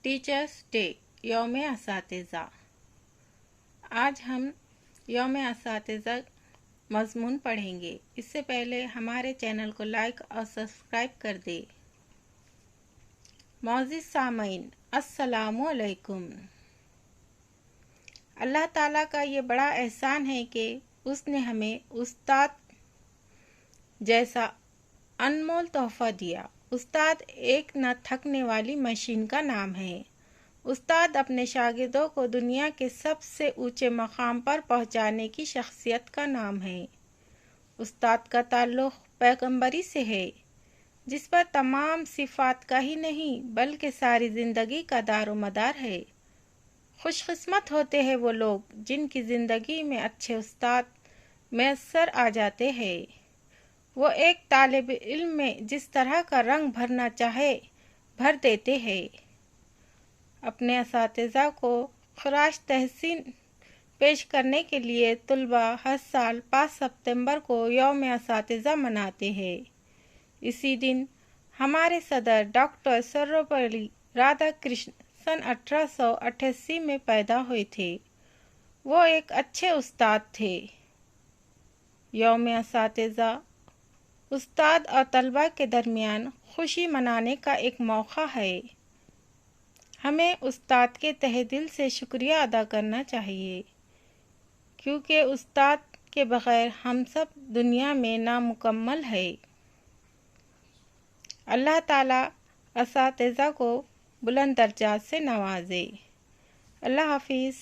Teachers day यौम असातिज़ा। आज हम यौम असातिज़ा मज़मून पढ़ेंगे। इससे पहले हमारे चैनल को लाइक और सब्सक्राइब कर दे। मौज़िज़ सामईन, अस्सलामु अलैकुम। अल्लाह ताला का ये बड़ा एहसान है कि उसने हमें उस्ताद जैसा अनमोल तोहफ़ा दिया। उस्ताद एक न थकने वाली मशीन का नाम है। उस्ताद अपने शागिर्दों को दुनिया के सबसे ऊंचे मकाम पर पहुंचाने की शख्सियत का नाम है। उस्ताद का ताल्लुक़ पैगंबरी से है, जिस पर तमाम सिफ़ात का ही नहीं बल्कि सारी ज़िंदगी का दारोमदार है। खुशकिस्मत होते हैं वो लोग जिनकी ज़िंदगी में अच्छे उस्ताद मैसर आ जाते हैं। वो एक तालिब इल्म में जिस तरह का रंग भरना चाहे भर देते हैं। अपने असातिज़ा को ख़राज तहसीन पेश करने के लिए तुलबा हर साल 5 सितंबर को यौम असातिज़ा मनाते हैं। इसी दिन हमारे सदर डॉक्टर सर्वपल्ली राधाकृष्ण सन 1888 में पैदा हुए थे। वो एक अच्छे उस्ताद थे। यौम असातिज़ा उस्ताद और तलबा के दरमियान खुशी मनाने का एक मौका है। हमें उस्ताद के तहे दिल से शुक्रिया अदा करना चाहिए, क्योंकि उस्ताद के बग़ैर हम सब दुनिया में नामुकम्मल है। अल्लाह ताला असातिज़ा को बुलंद दर्जात से नवाजे। अल्लाह हाफिज़।